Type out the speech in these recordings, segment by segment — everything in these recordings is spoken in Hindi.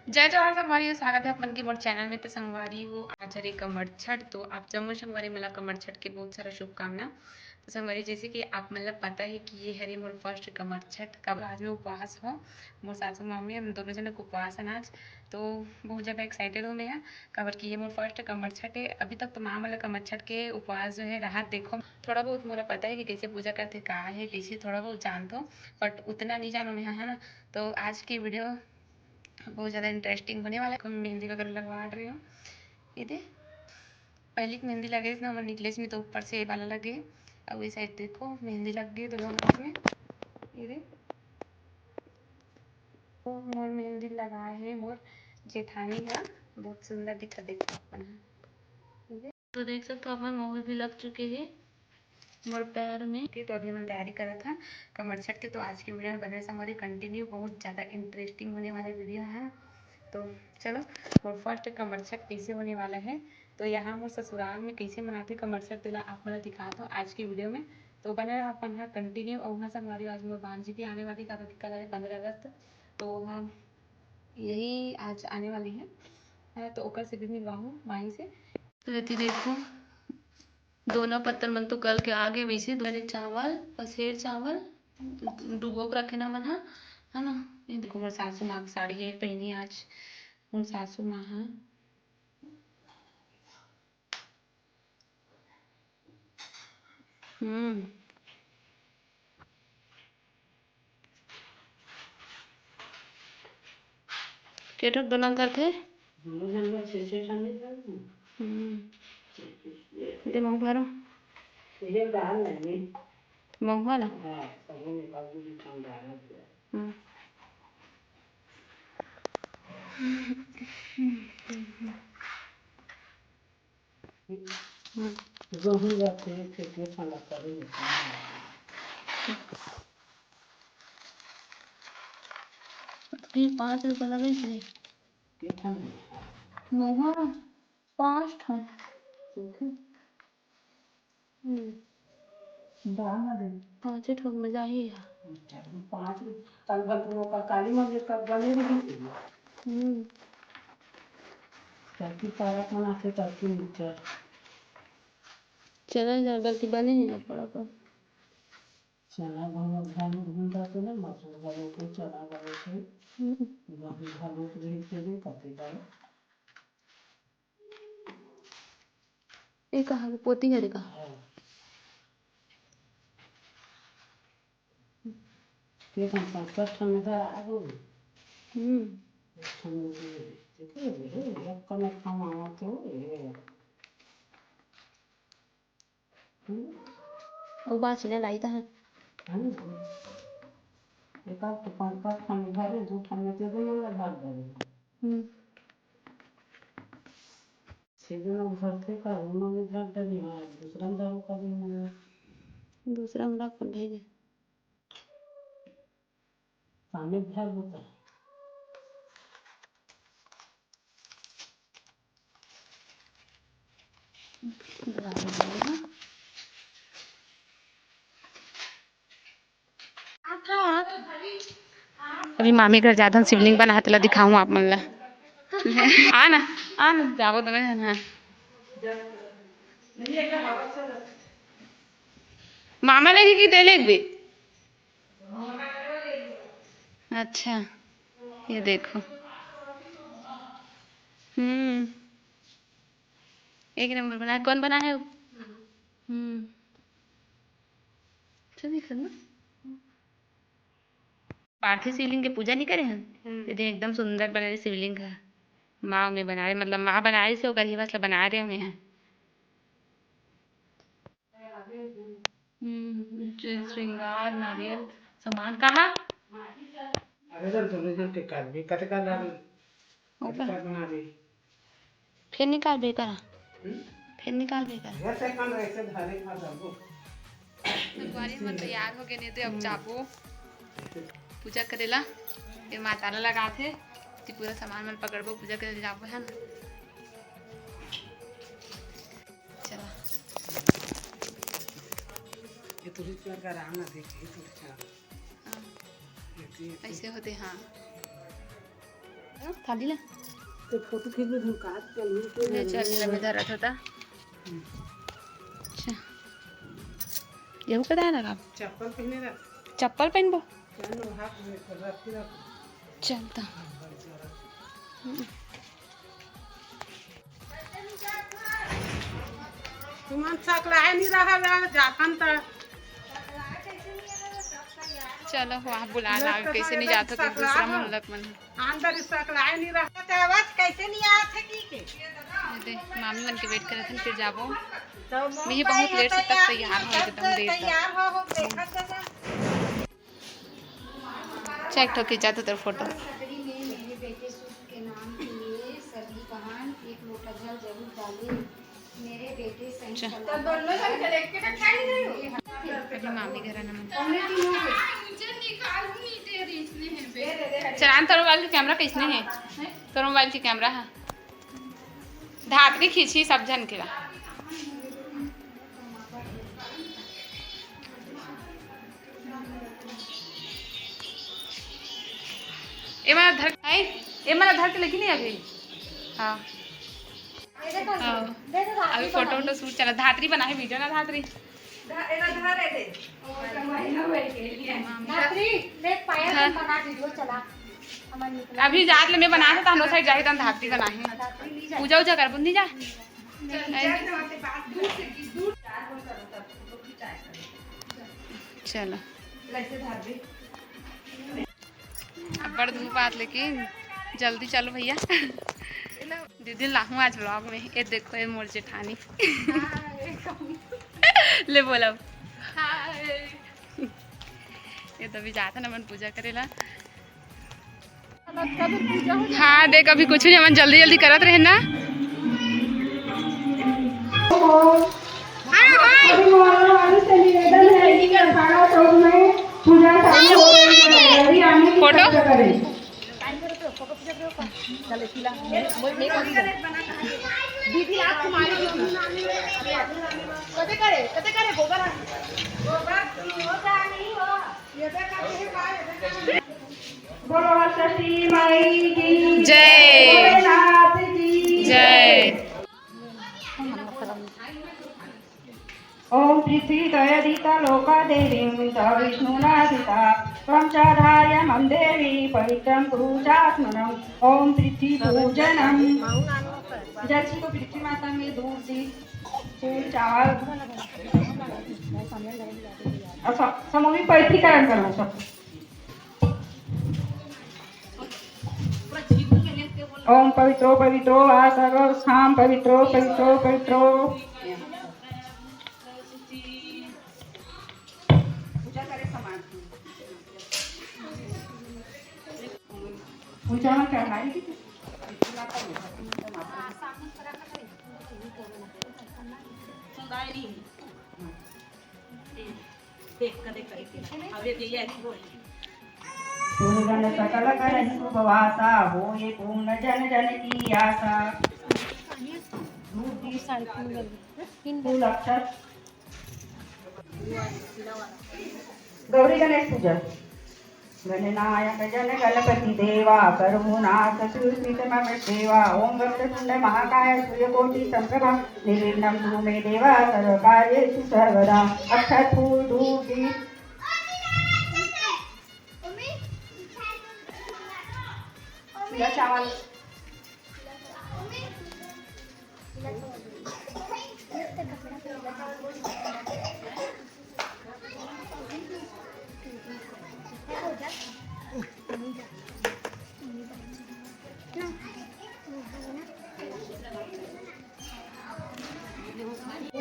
जय जवाहर संगवारी स्वागत है अपन के मोर चैनल में। तो संगवारी हो आज हरे कमर छठ, तो आप जम्मू संगवारी मला कमर छठ के बहुत सारा शुभकामना। तो संगवारी जैसे कि आप मतलब पता है कि ये हरे मोर फर्स्ट कमर छठ कब आज में उपवास हो। मोर सासू मम्मी हम दोनों जन को उपवास है आज। तो बहुत ज़्यादा एक्साइटेड हूँ मैं कबर की ये मोर फर्स्ट कमर छठ है। अभी तक तो माँ मतलब कमर छठ के उपवास जो है राहत देखो थोड़ा बहुत मोला पता है कि कैसे पूजा करते कहाँ है कैसे थोड़ा बहुत जान दो, बट उतना नहीं जानो मैं, है ना। तो आज की वीडियो बहुत ज़्यादा इंटरेस्टिंग होने वाला है। मेहंदी वगैरह लगवा रही हूँ। ये दे पहले की मेहंदी लगे ना हमारे नेकलेस में, तो ऊपर से ये वाला लगे। अब इस साइड देखो मेहंदी लग गई दोनों हाथ में। ये दे तो मोर मेहंदी लगाए है मोर जेठानी का, बहुत सुंदर दिखा देखो अपन। ये दे तो देख सकते हो अपन मोहर भी लग चुके हैं मोर पैर में। तो अभी मैं तैयारी कर रहा था कमर छठ के। तो आज की वीडियो में बने से हमारी कंटिन्यू बहुत ज़्यादा इंटरेस्टिंग होने वाली वीडियो है। तो चलो और फर्स्ट कमर छठ कैसे होने वाला है, तो यहाँ मोर ससुराल में कैसे मनाते कमर छठ तो आप मैं दिखाता हूँ आज की वीडियो में। तो बने अपन यहाँ कंटिन्यू। और वहाँ से हमारी आज मोर भांजी भी आने वाली कल है 15 अगस्त। तो हम यही आज आने वाली है तो ओकर से भी मिलवाऊँ माही से। तो रहती देखो दोनों पत्थर मन तो कल के आगे वैसे मैंने चावल पसेर चावल डुबो के रखे ना मन, है ना। ये देखो मोर सासू माँ की साड़ी है पहनी आज मोर सासू माँ है। केठो दोनों करथे दे महू भरो महू वाला गहूँ जाते फेंके ठंडा करे 5 रुपये लगे थे महू 5 ठन पाँच ठोक में जा ही है 5 काली मंदिर का बने रही टर्की सारा खाना से टर्की मिक्सचर चला जा गलती बने नहीं पड़ा पर चना घूम जाते ना मसूर वालों को चना वालों से वही भालू के लिए से भी पते डालो एक कहा पोती है देखा ये कौन सा ठंड में आ गई ठंड में कम खाना तो वो बात से लाई था एक आध तो 5 ठंड भरे 2 ठंड में तो ये भाग गए सीजन भरते का उन्होंने घर डली है दूसरा दारू का भी मैंने दूसरा हमरा को भेजे पानी भर होता है। अभी मामी घर जाता हूँ शिवलिंग बना तो दिखाऊँ आप मन ला आना आना जाओ तो मैं ना मामा लगी कि तेले भी अच्छा ये देखो एक नंबर बना कौन बना है ना पार्थिव शिवलिंग की पूजा नहीं करे हैं ये एकदम सुंदर बना रही शिवलिंग का माँ में बना रहे मतलब माँ बना रही से होकर ही बस बना रहे होंगे हैं श्रृंगार नारियल सामान कहाँ फिर निकाल बेकर फिर निकाल बेकर मन तैयार हो गए नहीं तो अब जाबो पूजा करेला फिर माता ला लगा थे पूरा सामान मन पकड़बो पूजा करे जाबो है ना। चला ये तो रिचुअल का राम ना देखिए तो ऐसे होते हाँ थाली ला तो फोटो खींच लो धुलकात के ले चल में धरा था अच्छा ये कदा है ना चप्पल पहने रख चप्पल पहनबो जानो हाथ में रख रख चलता तुमन सकला है नहीं रहा जाखन त चलो वहाँ बुला ला कैसे नहीं जाता तो दूसरा मोहल्ला मन अंदर सकला है नहीं रहा तो आवाज कैसे नहीं आया था की दे मामी मन के वेट कर रहे थे फिर जाबो मैं बहुत लेट से तक तैयार हो एकदम देर तैयार हो देखा जरा चेक तो खींचा तो तेरा फोटो सदरी में मेरे बेटे सुख के नाम के लिए सभी बहन एक लोटा जल जरूर डालें मेरे बेटे सही अभी मामी घर आना चलान तेरे मोबाइल की कैमरा किसने है तेरे मोबाइल की कैमरा है धातरी खींची सब जन के ये मेरा धर के लेकिन नहीं अभी हाँ अभी फोटो वोटो शूट चला धातरी बना है वीडियो ना धातरी अभी जात ले मैं बना था हम लोग साइड जाके तन धातरी बना है पूजा उजा कर बुंदी जा चलो अब बड़ धूप आत लेकिन जल्दी चलो भैया दीदी लाहूँ आज व्लॉग में ये देखो ये मोर जेठानी ले बोला ये तो भी जाता ना मन पूजा करेला हाँ देख अभी कुछ नहीं मन जल्दी जल्दी करत रहे ना फोटो जय जय ओम पृथ्वी तयदिता लोका देवीं विष्णुनाथिता त्वं च धार्यमं देवी पवित्रं पूजात्मनम् ओम पृथ्वी पूजनम जैसी को पृथ्वी माता में दूध दी फूल चावल समूहिक पवित्रीकरण करना सब ओम पवित्रो पवित्रो वा सर्वस्थां पवित्रो पवित्रो पवित्रो पूजा में चढ़ाई सूर्यगण सकल करहि उपवासा होए पूर्ण जन जन की आशा फूल अक्षर गौरी गणेश पूजा गणनायक जन गणपति देवा करुणाथ सुस्मित मम सेवा ओम वक्रतुंड महाकाय सूर्यकोटि संप्रभा निर्विघ्नं कुरु मे देवा सर्वकार्येषु सर्वदा अक्षत फूल धूप दीप चावल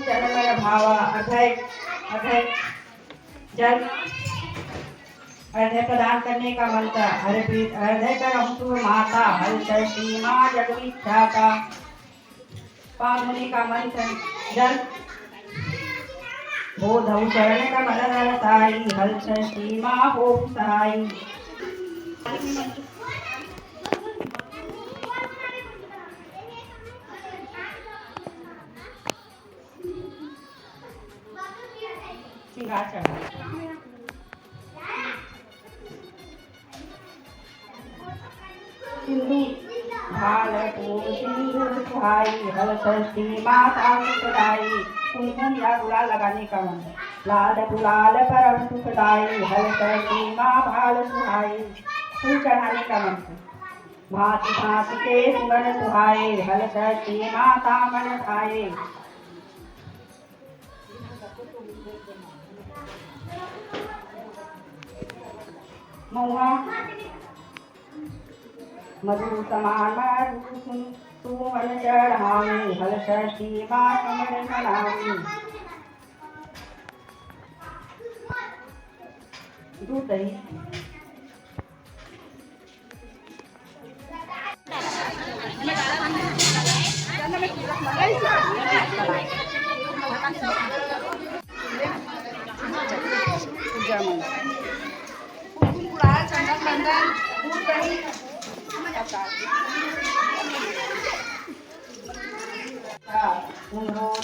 जनमय भावा अधय अधय जल अर्धय प्रदान करने का मंत्र अर्धय कर अंकुर माता हल षष्ठी माँ जगविख्याता पान होने का मंत्र जल बोधौ चरण कमल रसाई हल षष्ठी माँ हो सहाई सिंगार चढ़ा सिंदूर भाल फूल सिंदूर सुहाई हल षष्ठी माता सुखदाई। कुमकुम या गुलाल लगाने का मन लाल गुलाल परम सुखदाई हल षष्ठी माँ भाल सुहाई। फूल चढ़ाने का मन भांति भांति के सुगन सुहाए हल षष्ठी माता मन भाए। महुआ मधु समान मधु सुमन चढ़ावे हल षष्ठी माँ समन मनावे। दूध दही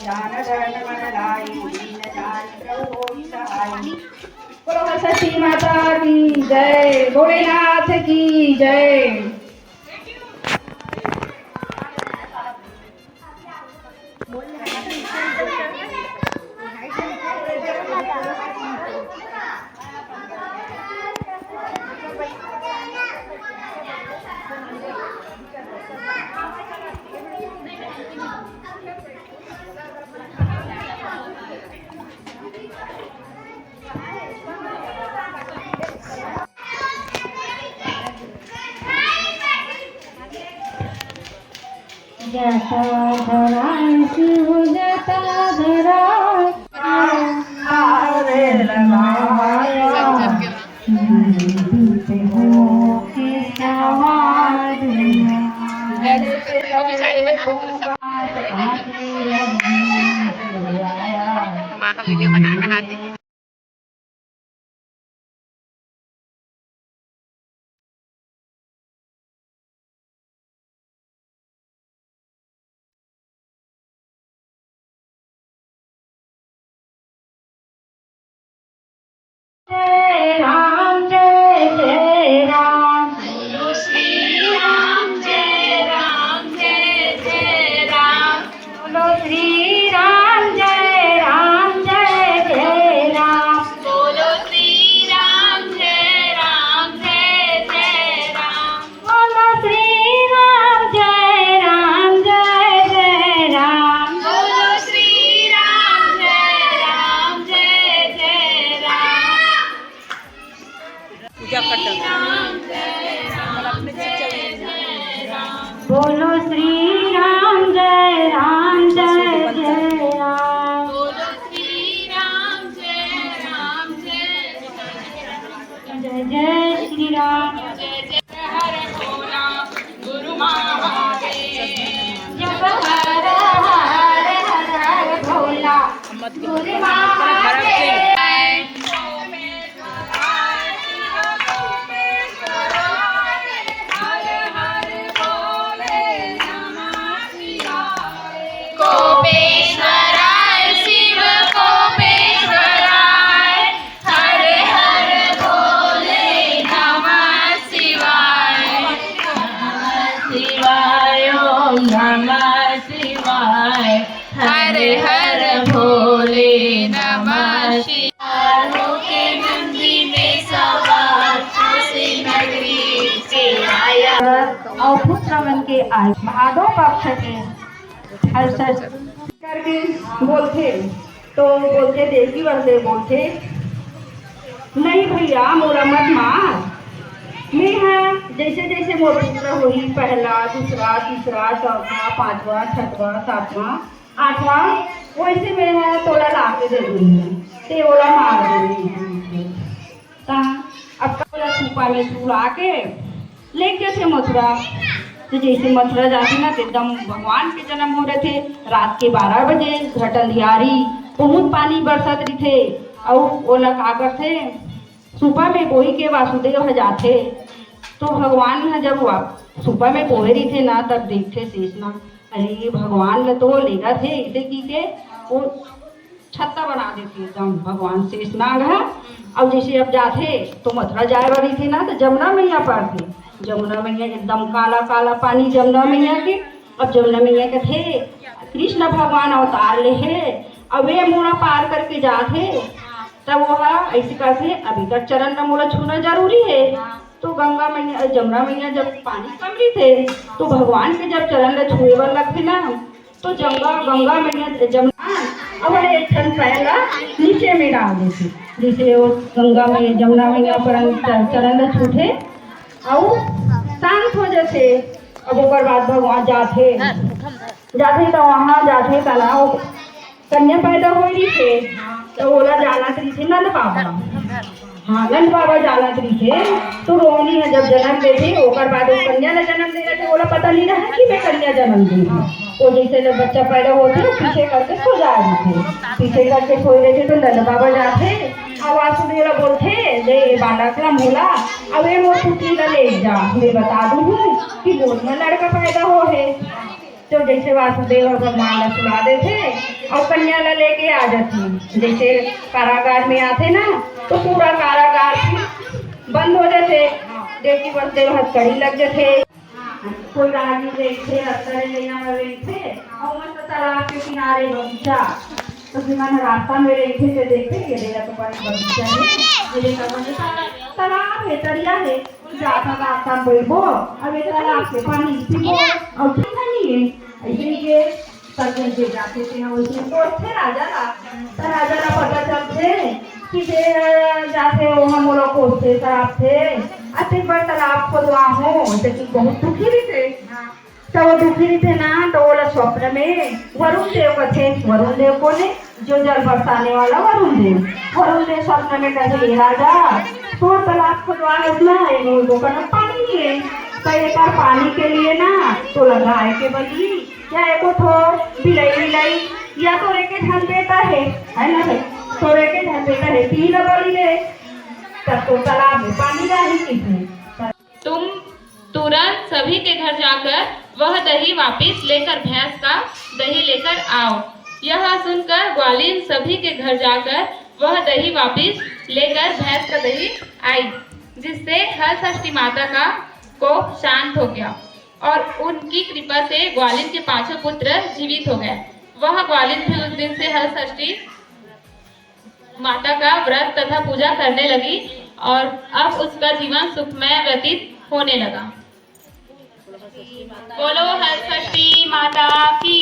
जान धन मन लाई दीन जान प्रभु होई सहाई। बोलो सरस्वती माता की जय, भोलेनाथ की जय। जटाधरा शिव जटाधरा आरे लगाया जय राम जय राम बोलो श्री राम जय राम जय राम बोलो श्री राम जय राम जय राम बोलो श्री राम जय राम जय राम बोलो श्री राम जय राम जय राम बोलो श्री राम जय राम जय राम। पूजा करते बोलो श्री राम जय राम जय राम बोलो श्री राम जय राम जय जय जय श्री राम। हर भोला गुरु महादेव जप हर हर हर भोला गुरु महादेव। कोपेश्वराय शिव कोपेश्वराय हर हर भोले नमः शिवाय शिवाय ओम नमः शिवाय हर हर भोले नमः शिवाय के नंदी में सवार उसी नगरी से आया और पुत्र बन के आए महादो पक्ष के करके बोलते तो बोलते देवी बंदे बोलते नहीं भैया मोरा मत मार। मैं है जैसे जैसे मोर पुत्र हुई पहला दूसरा तीसरा चौथा पांचवा छठवा सातवां आठवां वैसे मैं है तोड़ा ला के दे दूंगी ते बोला मार दूंगी। अब बोला सूपा में तू ला के लेके थे मथुरा। तो जैसे मथुरा जाती ना तो एकदम भगवान के जन्म हो रहे थे रात के 12 बजे घट अंधियारी बहुत पानी बरसत रही थे और वो लोग का करते सुबह में बोही के वासुदेव जाते तो भगवान ने जब सुबह में बोहे रही थे ना तब देखते शेषनाग अरे भगवान ने तो लेगा थे इसे की के वो छत्ता बना देती एकदम भगवान शेषनाग है। अब जैसे अब जाते तो मथुरा जाए वाली थी ना तो जमुना मैया पार थी जमुना मैया एकदम काला काला पानी जमुना मैया के। अब जमुना मैया के थे कृष्ण भगवान अवतार ले है, अब वे मोड़ा पार करके जाते तब वह ऐसी कैसे अभी का चरण का मोड़ा छूना जरूरी है। तो गंगा मैया जमुना मैया जब पानी कम रही थे तो भगवान के जब चरण ले छुए बर लगते ना तो गंगा मैया जमुना अब एक क्षण पहला नीचे में डाल देती, जिसे वो गंगा में जमुना मैया पर चरण ले छूटे और शांत हो जाते। अब ओकर बाद भगवान जाते तो वहाँ जाते तालाब कन्या पैदा हो रही थे तो बोला जाना करी थे नंद बाबा। हाँ नंद बाबा जाना करी थे तो रोहिणी ने जब जन्म दे थे ओकर बाद कन्या ने जन्म दे रहे बोला पता नहीं रहा कि मैं कन्या जन्म दी तो जैसे जब बच्चा पैदा होते पीछे करके सो जा रहे थे, पीछे करके सो रहे थे तो नंद बाबा जाते आवाज सुने बोलते दे बालक ला मोला अब ये मोर पुत्री ला ले जा मैं बता दूँ कि गोद में लड़का पैदा हो है। तो जैसे वासुदेव भगवान ला सुला देते और कन्या ला लेके आ जाती, जैसे कारागार में आते ना तो पूरा कारागार बंद हो जाते, देवकी वसुदेव हथकड़ी लग जाते, कोई राजी देखते हथकड़ी बैठे और मस्त तालाब के किनारे बगीचा तो विमान रास्ता में रहते थे देखते ये देखा तो बड़ी बगीचा है, ये देखा तालाब है तरिया है जाता रास्ता में बैठो अब ये तालाब से पानी पीओ और नहीं है ऐसे ये सज्जन से जाते थे वैसे तो थे राजा ला पता चलते कि जाते हो हम लोग कोसते तालाब थे अच्छे बड़ तालाब खोदवा हो लेकिन बहुत दुखी भी थे तो वो दुखी थे ना तो बोला स्वप्न में वरुण देव का थे, वरुण देव को ने जो जल बरसाने वाला वरुण देव स्वप्न में कहते राजा तो तालाब खुदवा उठना है वो करना पानी नहीं है तो एक बार पानी के लिए ना तो लगाए के बली या एक ठो बिलाई या तो रे के धन देता है ना भाई तो रे के धन देता है तीन बली ले तब तो तालाब में पानी डाली किसने। तुम तुरंत सभी के घर जाकर वह दही वापिस लेकर भैंस का दही लेकर आओ। यह सुनकर ग्वालिन सभी के घर जाकर वह दही वापिस लेकर भैंस का दही आई, जिससे हरषष्ठी माता का कोप शांत हो गया और उनकी कृपा से ग्वालिन के 5 पुत्र जीवित हो गए। वह ग्वालिन भी उस दिन से हरषष्ठी माता का व्रत तथा पूजा करने लगी और अब उसका जीवन सुखमय व्यतीत होने लगा। बोलो हरषष्ठी माता की।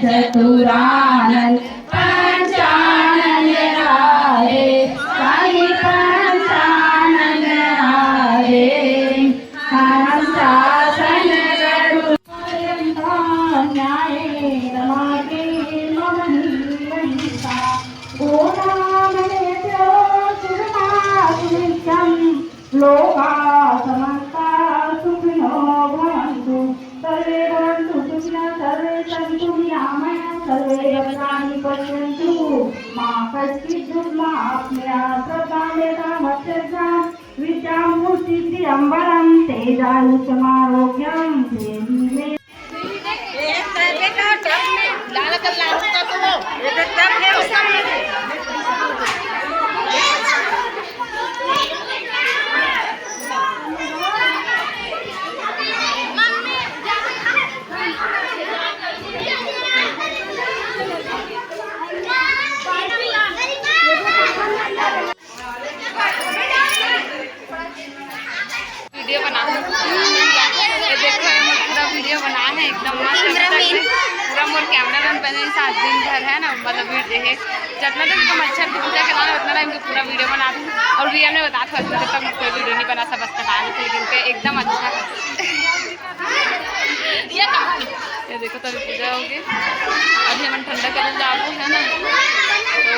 चतुरानंद पंचानंद राहे साई पंचानंद राहे हंसासन गरुड़ न्याय रमागे ममहिता गोनामने सुरमासुनित्यं लोका समस्ता सुखिनो भवन्तु सर्वे भवन्तु सुखिनः सर्वे सन्तु निरामया सर्वे भद्राणि पश्यन्तु मा कश्चित् दुर्माप्नुयात् श्रद्धामेतामत्यर्थां विद्यामूर्तिप्रियम्बरं तेजायुषमारोग्यं देहि मे। वीडियो बना ये देखो ये पूरा वीडियो बना है एकदम पूरा मोर कैमरा मैन पहले 7 दिन भर है ना मतलब वीडियो है जितना दिन को मच्छर की पूजा कराना उतना टाइम को पूरा वीडियो बना दूँ और वीडियो ने बता था तक कोई वीडियो नहीं बना सब बस लेकिन एकदम अच्छा है। ये देखो तभी पूजा होगी। अभी हम ठंडा करने जाते हैं ना, तो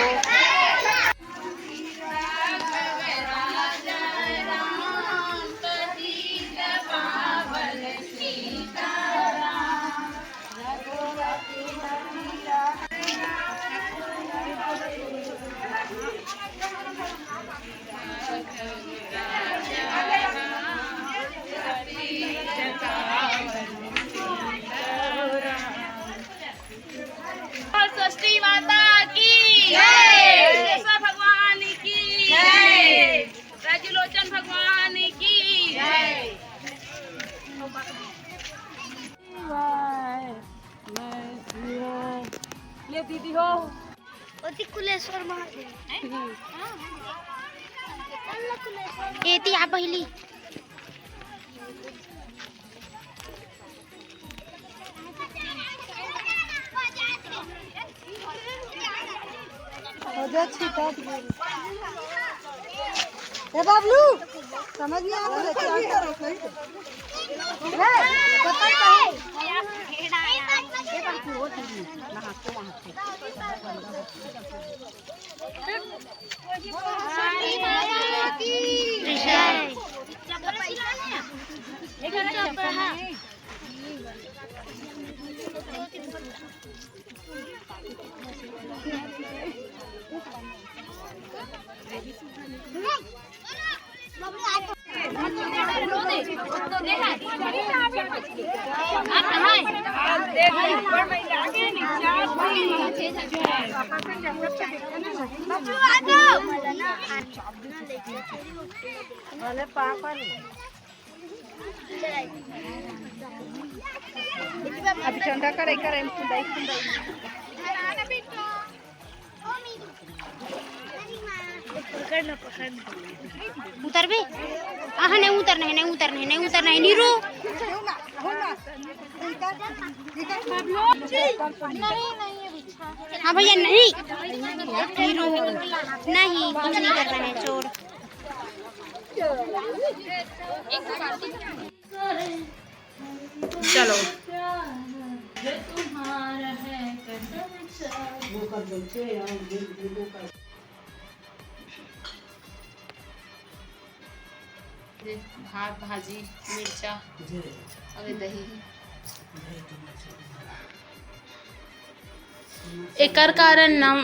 षष्ठी माता की जय, भगवान की जय, राजलोचन भगवान की जय। ले दीदी हो कुलेश्वर महादेव येती आ पहिली बाबलू समझ नहीं अभी ठंडा करे उतर बे नहीं उतरना है नीरू हाँ भैया नहीं नीरू नहीं कुछ नहीं करना है चोर चलो भात भाजी मिर्चा अभी दही एकर कारण नाम